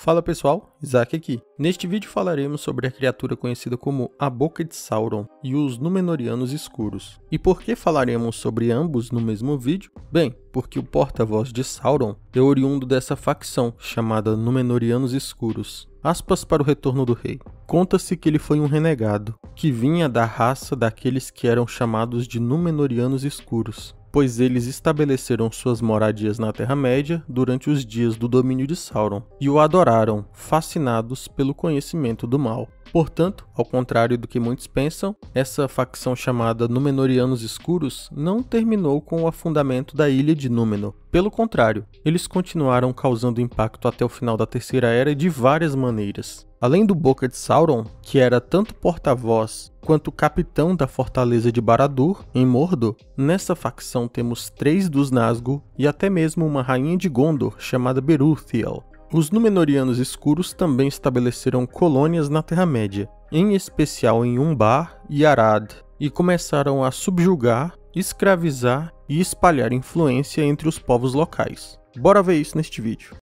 Fala pessoal, Isaac aqui. Neste vídeo falaremos sobre a criatura conhecida como a Boca de Sauron e os Númenóreanos Escuros. E por que falaremos sobre ambos no mesmo vídeo? Bem, porque o porta-voz de Sauron é oriundo dessa facção chamada Númenóreanos Escuros. Aspas para o Retorno do Rei. Conta-se que ele foi um renegado, que vinha da raça daqueles que eram chamados de Númenóreanos Escuros, pois eles estabeleceram suas moradias na Terra-média durante os dias do domínio de Sauron, e o adoraram, fascinados pelo conhecimento do mal. Portanto, ao contrário do que muitos pensam, essa facção chamada Númenóreanos Escuros não terminou com o afundamento da ilha de Númenor. Pelo contrário, eles continuaram causando impacto até o final da Terceira Era de várias maneiras. Além do Boca de Sauron, que era tanto porta-voz quanto capitão da fortaleza de Barad-dûr, em Mordor, nessa facção temos 3 dos Nazgûl e até mesmo uma rainha de Gondor chamada Beruthiel. Os Númenóreanos Escuros também estabeleceram colônias na Terra-média, em especial em Umbar e Arad, e começaram a subjugar, escravizar e espalhar influência entre os povos locais. Bora ver isso neste vídeo.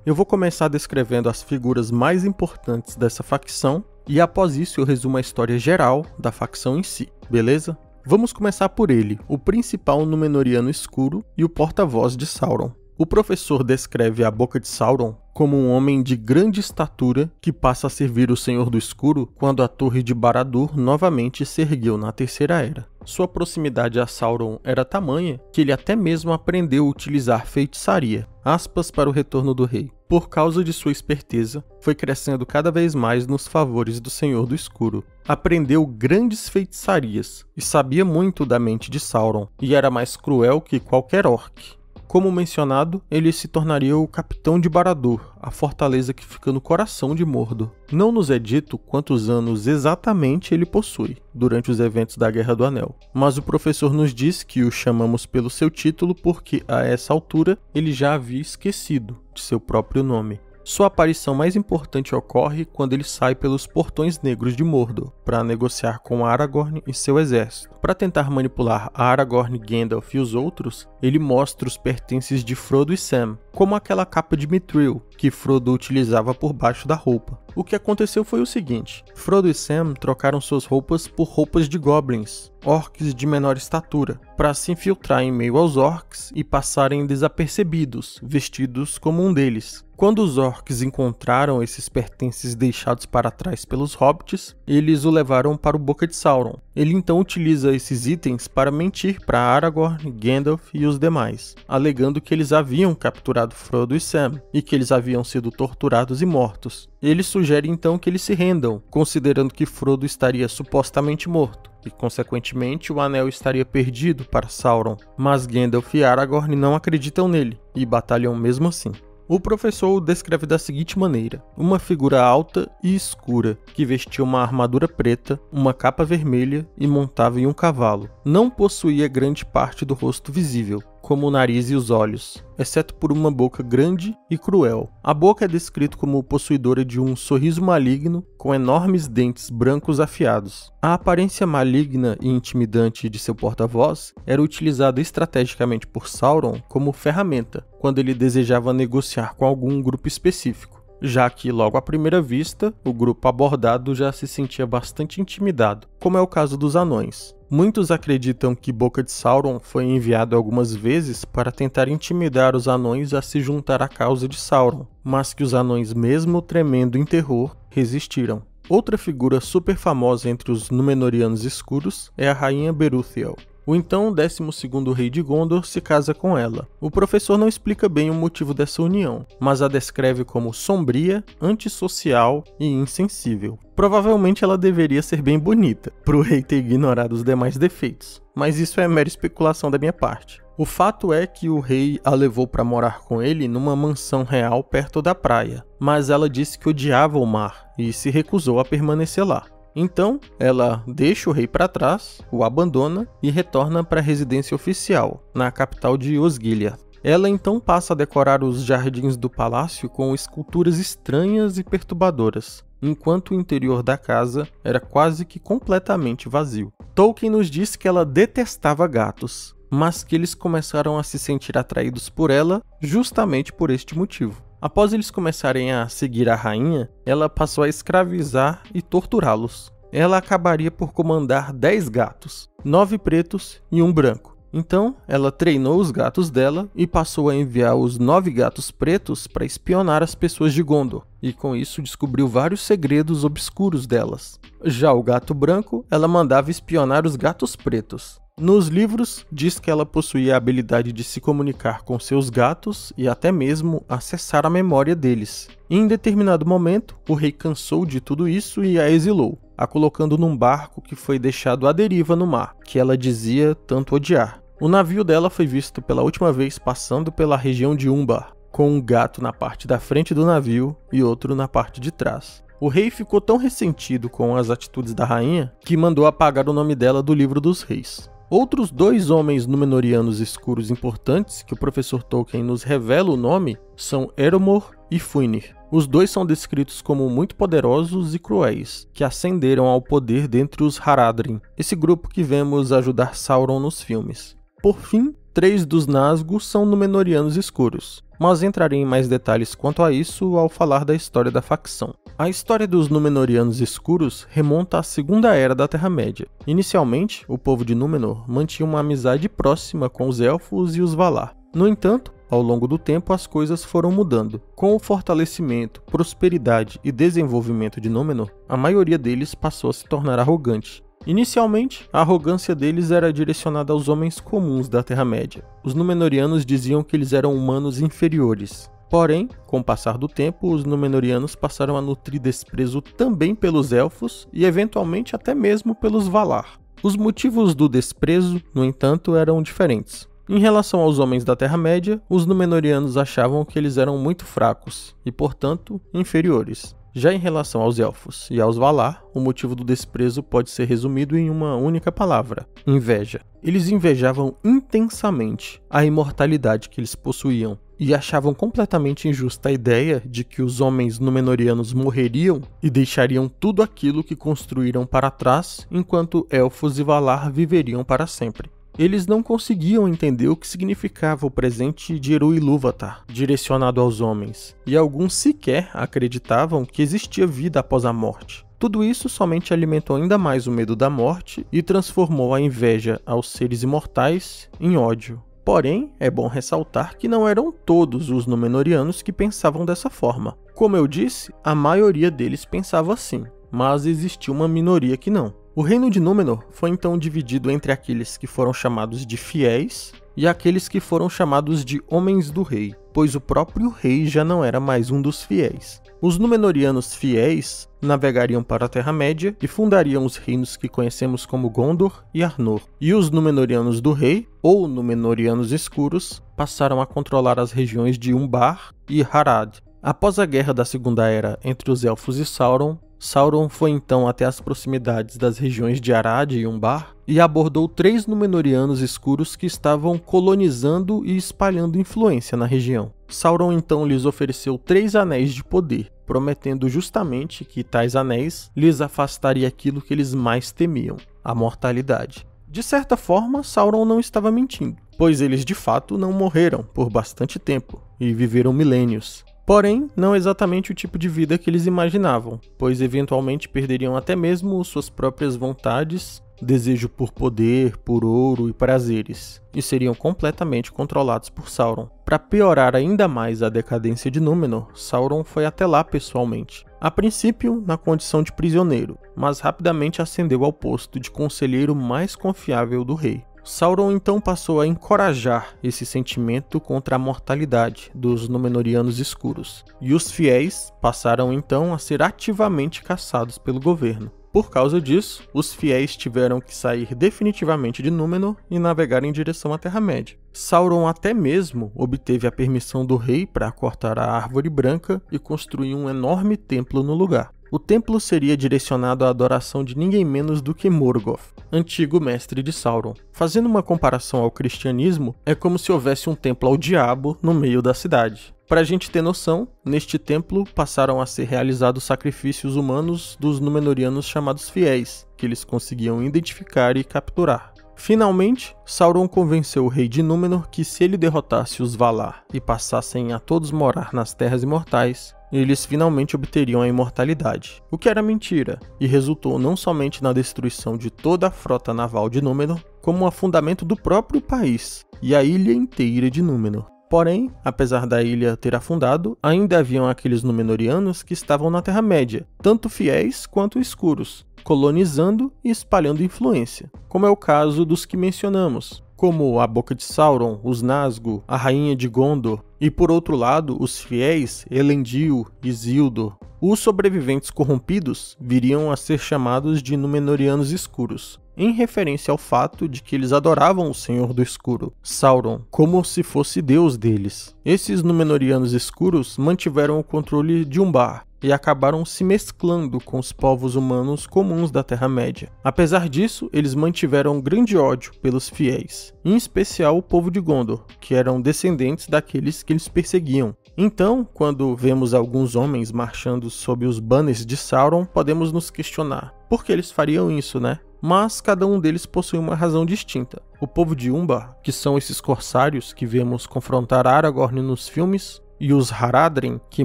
Eu vou começar descrevendo as figuras mais importantes dessa facção e após isso eu resumo a história geral da facção em si, beleza? Vamos começar por ele, o principal Númenóreano Escuro e o porta-voz de Sauron. O professor descreve a Boca de Sauron como um homem de grande estatura que passa a servir o Senhor do Escuro quando a Torre de Barad-dûr novamente se ergueu na Terceira Era. Sua proximidade a Sauron era tamanha que ele até mesmo aprendeu a utilizar feitiçaria. Aspas para o Retorno do Rei. Por causa de sua esperteza, foi crescendo cada vez mais nos favores do Senhor do Escuro. Aprendeu grandes feitiçarias e sabia muito da mente de Sauron, e era mais cruel que qualquer orc. Como mencionado, ele se tornaria o capitão de Barad-dûr, a fortaleza que fica no coração de Mordor. Não nos é dito quantos anos exatamente ele possui, durante os eventos da Guerra do Anel, mas o professor nos diz que o chamamos pelo seu título porque, a essa altura, ele já havia esquecido de seu próprio nome. Sua aparição mais importante ocorre quando ele sai pelos Portões Negros de Mordor para negociar com Aragorn e seu exército. Para tentar manipular Aragorn, Gandalf e os outros, ele mostra os pertences de Frodo e Sam, como aquela capa de Mithril que Frodo utilizava por baixo da roupa. O que aconteceu foi o seguinte: Frodo e Sam trocaram suas roupas por roupas de goblins, orcs de menor estatura, para se infiltrar em meio aos orcs e passarem desapercebidos, vestidos como um deles. Quando os orcs encontraram esses pertences deixados para trás pelos hobbits, eles o levaram para o Boca de Sauron. Ele então utiliza esses itens para mentir para Aragorn, Gandalf e os demais, alegando que eles haviam capturado Frodo e Sam e que eles haviam sido torturados e mortos. Ele sugere então que eles se rendam, considerando que Frodo estaria supostamente morto e, consequentemente, o anel estaria perdido para Sauron. Mas Gandalf e Aragorn não acreditam nele e batalham mesmo assim. O professor o descreve da seguinte maneira: uma figura alta e escura, que vestia uma armadura preta, uma capa vermelha e montava em um cavalo. Não possuía grande parte do rosto visível, como o nariz e os olhos, exceto por uma boca grande e cruel. A boca é descrita como possuidora de um sorriso maligno com enormes dentes brancos afiados. A aparência maligna e intimidante de seu porta-voz era utilizada estrategicamente por Sauron como ferramenta quando ele desejava negociar com algum grupo específico, já que, logo à primeira vista, o grupo abordado já se sentia bastante intimidado, como é o caso dos anões. Muitos acreditam que Boca de Sauron foi enviado algumas vezes para tentar intimidar os anões a se juntar à causa de Sauron, mas que os anões, mesmo tremendo em terror, resistiram. Outra figura super famosa entre os Númenóreanos Escuros é a rainha Beruthiel. O então 12º rei de Gondor se casa com ela. O professor não explica bem o motivo dessa união, mas a descreve como sombria, antissocial e insensível. Provavelmente ela deveria ser bem bonita, para o rei ter ignorado os demais defeitos, mas isso é mera especulação da minha parte. O fato é que o rei a levou para morar com ele numa mansão real perto da praia, mas ela disse que odiava o mar e se recusou a permanecer lá. Então, ela deixa o rei para trás, o abandona e retorna para a residência oficial, na capital de Osgiliath. Ela então passa a decorar os jardins do palácio com esculturas estranhas e perturbadoras, enquanto o interior da casa era quase que completamente vazio. Tolkien nos diz que ela detestava gatos, mas que eles começaram a se sentir atraídos por ela justamente por este motivo. Após eles começarem a seguir a rainha, ela passou a escravizar e torturá-los. Ela acabaria por comandar 10 gatos, 9 pretos e 1 branco. Então, ela treinou os gatos dela e passou a enviar os 9 gatos pretos para espionar as pessoas de Gondor, e com isso descobriu vários segredos obscuros delas. Já o gato branco, ela mandava espionar os gatos pretos. Nos livros, diz que ela possuía a habilidade de se comunicar com seus gatos e até mesmo acessar a memória deles. E em determinado momento, o rei cansou de tudo isso e a exilou, a colocando num barco que foi deixado à deriva no mar, que ela dizia tanto odiar. O navio dela foi visto pela última vez passando pela região de Umbar, com um gato na parte da frente do navio e outro na parte de trás. O rei ficou tão ressentido com as atitudes da rainha que mandou apagar o nome dela do livro dos reis. Outros 2 homens Númenóreanos escuros importantes que o professor Tolkien nos revela o nome são Eomer e Fëanor. Os 2 são descritos como muito poderosos e cruéis, que ascenderam ao poder dentre os Haradrim, esse grupo que vemos ajudar Sauron nos filmes. Por fim, 3 dos Nazgûl são Númenóreanos escuros, mas entrarei em mais detalhes quanto a isso ao falar da história da facção. A história dos Númenóreanos escuros remonta à Segunda Era da Terra-média. Inicialmente, o povo de Númenor mantinha uma amizade próxima com os Elfos e os Valar. No entanto, ao longo do tempo as coisas foram mudando. Com o fortalecimento, prosperidade e desenvolvimento de Númenor, a maioria deles passou a se tornar arrogante. Inicialmente, a arrogância deles era direcionada aos homens comuns da Terra-média. Os Númenóreanos diziam que eles eram humanos inferiores. Porém, com o passar do tempo, os Númenóreanos passaram a nutrir desprezo também pelos Elfos e eventualmente até mesmo pelos Valar. Os motivos do desprezo, no entanto, eram diferentes. Em relação aos homens da Terra-média, os Númenóreanos achavam que eles eram muito fracos e, portanto, inferiores. Já em relação aos Elfos e aos Valar, o motivo do desprezo pode ser resumido em uma única palavra: inveja. Eles invejavam intensamente a imortalidade que eles possuíam e achavam completamente injusta a ideia de que os homens Númenóreanos morreriam e deixariam tudo aquilo que construíram para trás, enquanto Elfos e Valar viveriam para sempre. Eles não conseguiam entender o que significava o presente de Eru Ilúvatar, direcionado aos homens, e alguns sequer acreditavam que existia vida após a morte. Tudo isso somente alimentou ainda mais o medo da morte e transformou a inveja aos seres imortais em ódio. Porém, é bom ressaltar que não eram todos os Númenóreanos que pensavam dessa forma. Como eu disse, a maioria deles pensava assim, mas existia uma minoria que não. O reino de Númenor foi então dividido entre aqueles que foram chamados de fiéis e aqueles que foram chamados de homens do rei, pois o próprio rei já não era mais um dos fiéis. Os Númenóreanos fiéis navegariam para a Terra-média e fundariam os reinos que conhecemos como Gondor e Arnor. E os Númenóreanos do rei, ou Númenóreanos escuros, passaram a controlar as regiões de Umbar e Harad. Após a Guerra da Segunda Era entre os Elfos e Sauron, Sauron foi então até as proximidades das regiões de Arad e Umbar e abordou 3 Númenóreanos escuros que estavam colonizando e espalhando influência na região. Sauron então lhes ofereceu 3 anéis de poder, prometendo justamente que tais anéis lhes afastaria aquilo que eles mais temiam, a mortalidade. De certa forma, Sauron não estava mentindo, pois eles de fato não morreram por bastante tempo e viveram milênios. Porém, não exatamente o tipo de vida que eles imaginavam, pois eventualmente perderiam até mesmo suas próprias vontades, desejo por poder, por ouro e prazeres, e seriam completamente controlados por Sauron. Para piorar ainda mais a decadência de Númenor, Sauron foi até lá pessoalmente. A princípio, na condição de prisioneiro, mas rapidamente ascendeu ao posto de conselheiro mais confiável do rei. Sauron então passou a encorajar esse sentimento contra a mortalidade dos Númenóreanos escuros, e os fiéis passaram então a ser ativamente caçados pelo governo. Por causa disso, os fiéis tiveram que sair definitivamente de Númenor e navegar em direção à Terra-média. Sauron até mesmo obteve a permissão do rei para cortar a Árvore Branca e construir um enorme templo no lugar. O templo seria direcionado à adoração de ninguém menos do que Morgoth, antigo mestre de Sauron. Fazendo uma comparação ao cristianismo, é como se houvesse um templo ao diabo no meio da cidade. Para a gente ter noção, neste templo passaram a ser realizados sacrifícios humanos dos Númenóreanos chamados fiéis, que eles conseguiam identificar e capturar. Finalmente, Sauron convenceu o rei de Númenor que se ele derrotasse os Valar e passassem a todos morar nas Terras Imortais, eles finalmente obteriam a imortalidade, o que era mentira, e resultou não somente na destruição de toda a frota naval de Númenor, como o afundamento do próprio país e a ilha inteira de Númenor. Porém, apesar da ilha ter afundado, ainda haviam aqueles Númenóreanos que estavam na Terra-média, tanto fiéis quanto escuros, colonizando e espalhando influência, como é o caso dos que mencionamos, como a Boca de Sauron, os Nazgûl, a Rainha de Gondor, e por outro lado, os fiéis Elendil e Isildur. Os sobreviventes corrompidos viriam a ser chamados de Númenóreanos Escuros, em referência ao fato de que eles adoravam o Senhor do Escuro, Sauron, como se fosse Deus deles. Esses Númenóreanos Escuros mantiveram o controle de Umbar e acabaram se mesclando com os povos humanos comuns da Terra-média. Apesar disso, eles mantiveram grande ódio pelos fiéis, em especial o povo de Gondor, que eram descendentes daqueles que eles perseguiam. Então, quando vemos alguns homens marchando sob os banners de Sauron, podemos nos questionar: por que eles fariam isso, né? Mas cada um deles possui uma razão distinta. O povo de Umbar, que são esses corsários que vemos confrontar Aragorn nos filmes, e os Haradrim, que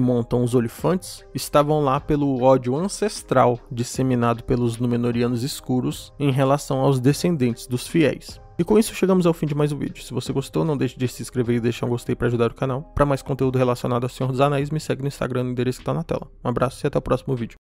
montam os Olifantes, estavam lá pelo ódio ancestral disseminado pelos Númenóreanos Escuros em relação aos descendentes dos fiéis. E com isso chegamos ao fim de mais um vídeo. Se você gostou, não deixe de se inscrever e deixar um gostei para ajudar o canal. Para mais conteúdo relacionado ao Senhor dos Anéis, me segue no Instagram no endereço que está na tela. Um abraço e até o próximo vídeo.